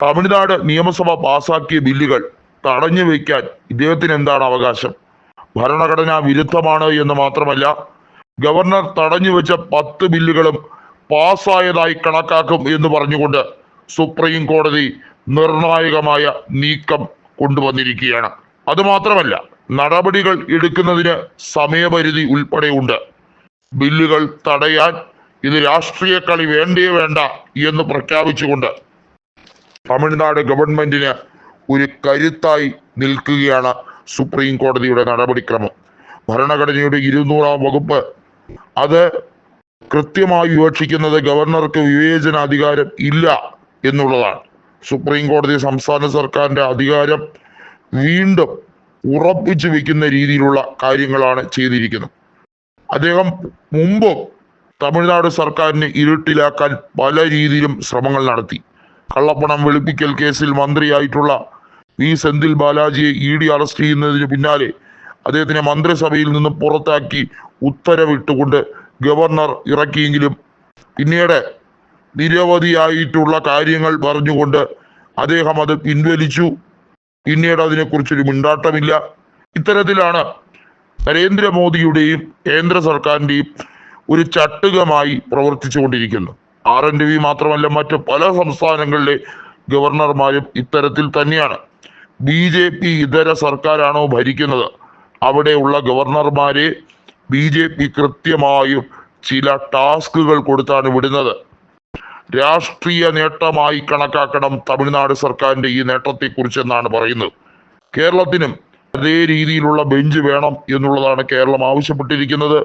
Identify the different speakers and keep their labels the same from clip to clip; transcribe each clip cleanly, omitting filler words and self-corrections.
Speaker 1: തമിഴ്നാട് നിയമസഭ പാസാക്കിയ ബില്ലുകൾ തടഞ്ഞു വയ്ക്കാൻ ഇദ്ദേഹത്തിന് എന്താണ് അവകാശം? ഭരണഘടനാ വിരുദ്ധമാണ് എന്ന് മാത്രമല്ല, ഗവർണർ തടഞ്ഞു വെച്ച 10 ബില്ലുകളും പാസ്സായതായി കണക്കാക്കും എന്ന് പറഞ്ഞുകൊണ്ട് സുപ്രീം കോടതി നിർണായകമായ നീക്കം കൊണ്ടുവന്നിരിക്കുകയാണ്. അതുമാത്രമല്ല, നടപടികൾ എടുക്കുന്നതിന് സമയപരിധി ഉൾപ്പെടെയുണ്ട്. ബില്ലുകൾ തടയാൻ ഇത് രാഷ്ട്രീയ കളി വേണ്ടേ വേണ്ട എന്ന് പ്രഖ്യാപിച്ചുകൊണ്ട് തമിഴ്നാട് ഗവൺമെന്റിന് ഒരു കരുത്തായി നിൽക്കുകയാണ് സുപ്രീം കോടതിയുടെ നടപടിക്രമം. ഭരണഘടനയുടെ 200-ാം വകുപ്പ് അത് കൃത്യമായി വിവക്ഷിക്കുന്നത് ഗവർണർക്ക് വിവേചനാധികാരം ഇല്ല എന്നുള്ളതാണ്. സുപ്രീം കോടതി സംസ്ഥാന സർക്കാരിന്റെ അധികാരം വീണ്ടും ഉറപ്പിച്ചു വെക്കുന്ന രീതിയിലുള്ള കാര്യങ്ങളാണ് ചെയ്തിരിക്കുന്നത്. അദ്ദേഹം മുമ്പും തമിഴ്നാട് സർക്കാരിനെ ഇരുട്ടിലാക്കാൻ പല രീതിയിലും ശ്രമങ്ങൾ നടത്തി. കള്ളപ്പണം വെളുപ്പിക്കൽ കേസിൽ മന്ത്രിയായിട്ടുള്ള വി സെന്തിൽ ബാലാജിയെ ED അറസ്റ്റ് ചെയ്യുന്നതിന് പിന്നാലെ അദ്ദേഹത്തിനെ മന്ത്രിസഭയിൽ നിന്നും പുറത്താക്കി ഉത്തരവിട്ടുകൊണ്ട് ഗവർണർ ഇറക്കിയെങ്കിലും പിന്നീട് നിരവധിയായിട്ടുള്ള കാര്യങ്ങൾ പറഞ്ഞുകൊണ്ട് അദ്ദേഹം അത് പിൻവലിച്ചു. പിന്നീട് അതിനെക്കുറിച്ചൊരു മിണ്ടാട്ടമില്ല. ഇത്തരത്തിലാണ് നരേന്ദ്രമോദിയുടെയും കേന്ദ്ര സർക്കാരിന്റെയും ഒരു ചട്ടുകമായി പ്രവർത്തിച്ചുകൊണ്ടിരിക്കുന്നത്. RN രവി മാത്രമല്ല, മറ്റ് പല സംസ്ഥാനങ്ങളിലെ ഗവർണർമാരും ഇത്തരത്തിൽ തന്നെയാണ്. BJP ഇതര സർക്കാരാണോ ഭരിക്കുന്നത്, അവിടെയുള്ള ഗവർണർമാരെ BJP കൃത്യമായും ചില ടാസ്കുകൾ കൊടുത്താണ് വിടുന്നത്. രാഷ്ട്രീയ നേട്ടമായി കണക്കാക്കണം തമിഴ്നാട് സർക്കാരിന്റെ ഈ നേട്ടത്തെക്കുറിച്ച് എന്നാണ് പറയുന്നത്. കേരളത്തിനും അതേ രീതിയിലുള്ള ബെഞ്ച് വേണം എന്നുള്ളതാണ് കേരളം ആവശ്യപ്പെട്ടിരിക്കുന്നത്.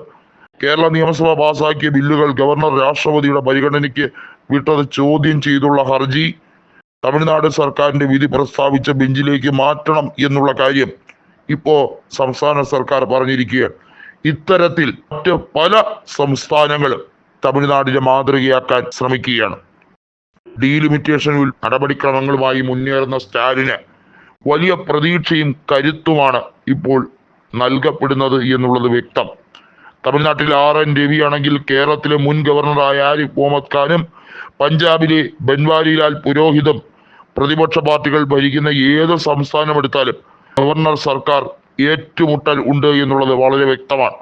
Speaker 1: കേരള നിയമസഭ പാസാക്കിയ ബില്ലുകൾ ഗവർണർ രാഷ്ട്രപതിയുടെ പരിഗണനയ്ക്ക് വിട്ടത് ചോദ്യം ചെയ്തുള്ള ഹർജി തമിഴ്നാട് സർക്കാരിന്റെ വിധി പ്രസ്താവിച്ച ബെഞ്ചിലേക്ക് മാറ്റണം എന്നുള്ള കാര്യം ഇപ്പോ സംസ്ഥാന സർക്കാർ പറഞ്ഞിരിക്കുകയാണ്. ഇത്തരത്തിൽ മറ്റ് പല സംസ്ഥാനങ്ങളും തമിഴ്നാടിനെ മാതൃകയാക്കാൻ ശ്രമിക്കുകയാണ്. ഡീലിമിറ്റേഷൻ നടപടിക്രമങ്ങളുമായി മുന്നേറുന്ന സ്റ്റാലിന് വലിയ പ്രതീക്ഷയും കരുത്തുമാണ് ഇപ്പോൾ നൽകപ്പെടുന്നത് എന്നുള്ളത് വ്യക്തം. തമിഴ്നാട്ടിൽ RN രവി ആണെങ്കിൽ കേരളത്തിലെ മുൻ ഗവർണറായ ആരിഫ് മുഹമ്മദ് ഖാനും പഞ്ചാബിലെ ബൻവാരിലാൽ പുരോഹിതും പ്രതിപക്ഷ പാർട്ടികൾ ഭരിക്കുന്ന ഏത് സംസ്ഥാനം എടുത്താലും ഗവർണർ സർക്കാർ ഏറ്റുമുട്ടൽ ഉണ്ട് എന്നുള്ളത് വളരെ വ്യക്തമാണ്.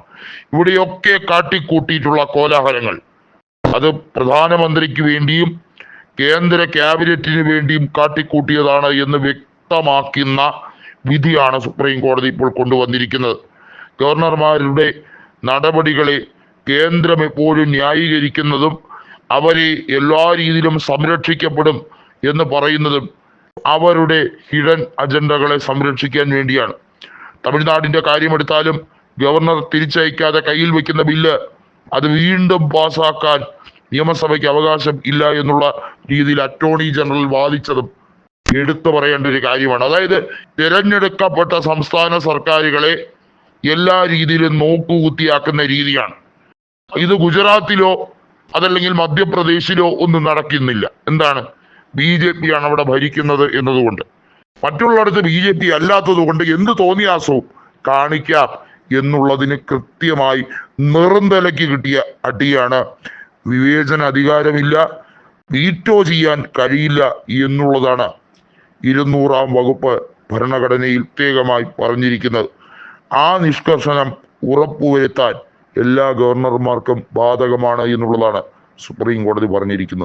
Speaker 1: ഇവിടെയൊക്കെ കാട്ടിക്കൂട്ടിയിട്ടുള്ള കോലാഹലങ്ങൾ അത് പ്രധാനമന്ത്രിക്ക് വേണ്ടിയും കേന്ദ്ര ക്യാബിനറ്റിന് വേണ്ടിയും കാട്ടിക്കൂട്ടിയതാണ് എന്ന് വ്യക്തമാക്കുന്ന വിധിയാണ് സുപ്രീം കോടതി ഇപ്പോൾ കൊണ്ടുവന്നിരിക്കുന്നത്. ഗവർണർമാരുടെ നടപടികളെ കേന്ദ്രം എപ്പോഴും ന്യായീകരിക്കുന്നതും അവരെ എല്ലാ രീതിയിലും സംരക്ഷിക്കപ്പെടും എന്ന് പറയുന്നതും അവരുടെ ഹിഡൻ അജണ്ടകളെ സംരക്ഷിക്കാൻ വേണ്ടിയാണ്. തമിഴ്നാടിന്റെ കാര്യമെടുത്താലും ഗവർണർ തിരിച്ചയക്കാതെ കയ്യിൽ വെക്കുന്ന ബില്ല് അത് വീണ്ടും പാസാക്കാൻ നിയമസഭയ്ക്ക് അവകാശം ഇല്ല എന്നുള്ള രീതിയിൽ അറ്റോർണി ജനറൽ വാദിച്ചതും എടുത്തു പറയേണ്ട ഒരു കാര്യമാണ്. അതായത് തിരഞ്ഞെടുക്കപ്പെട്ട സംസ്ഥാന സർക്കാരുകളെ എല്ലാ രീതിയിലും നോക്കുകുത്തിയാക്കുന്ന രീതിയാണ് ഇത്. ഗുജറാത്തിലോ അതല്ലെങ്കിൽ മധ്യപ്രദേശിലോ ഒന്നും നടക്കുന്നില്ല. എന്താണ്? BJP ആണ് അവിടെ ഭരിക്കുന്നത് എന്നതുകൊണ്ട്. മറ്റുള്ളിടത്ത് BJP അല്ലാത്തത് കൊണ്ട് എന്ത് തോന്നിയാസവും കാണിക്കാം എന്നുള്ളതിന് കൃത്യമായി നിറന്തലയ്ക്ക് കിട്ടിയ അടിയാണ്. വിവേചന അധികാരമില്ല, വീറ്റോ ചെയ്യാൻ കഴിയില്ല എന്നുള്ളതാണ് 200-ാം വകുപ്പ് ഭരണഘടനയിൽ പ്രത്യേകമായി പറഞ്ഞിരിക്കുന്നത്. ആ നിഷ്കർഷണം ഉറപ്പുവരുത്താൻ എല്ലാ ഗവർണർമാർക്കും ബാധകമാണ് എന്നുള്ളതാണ് സുപ്രീം കോടതി പറഞ്ഞിരിക്കുന്നത്.